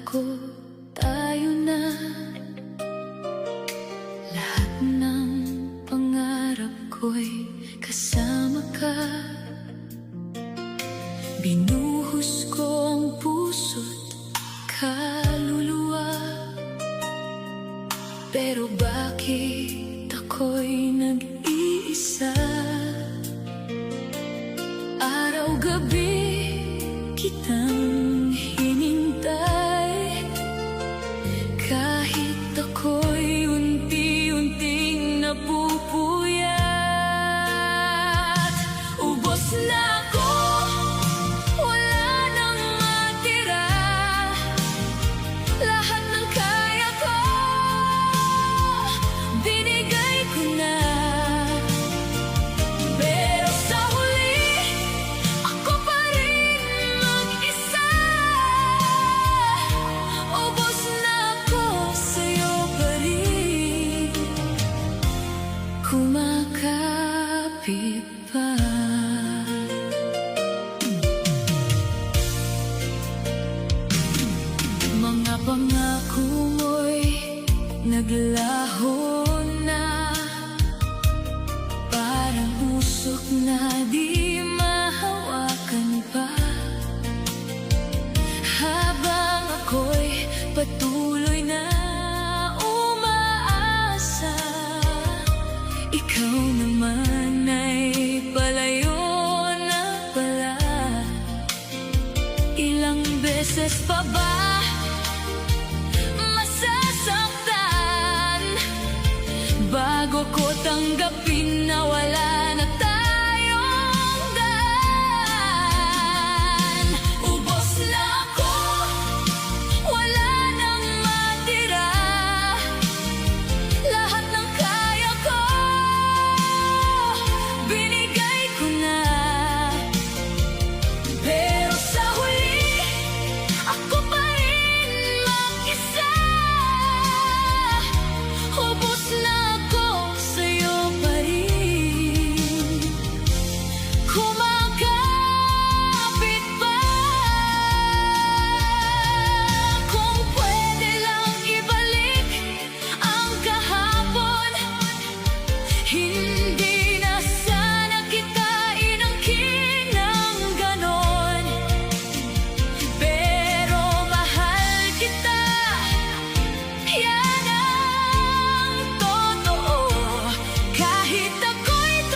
ko tayo na. Lahat ng pangarap ko'y kasama ka. Binuhos ko ang puso't kaluluwa. Pero bakit ako'y nag-iisa? Araw-gabi kitang hinintay, kahit ako'y unti-unting napupuyat. Ubos na ako, wala nang matira. Lahat ng kaya ko, binigay ko na. Pero sa huli, ako pa rin mag-isa. Ubos na ako, sa'yo pa rin kumakapit pa. Mga pangako mo'y naglaho na, parang usok na di mahawakan pa. Habang ako'y patuloy na umaasa, ikaw naman ay palayo na pala. Ilang beses pa ba masasaktan bago ko tanggapin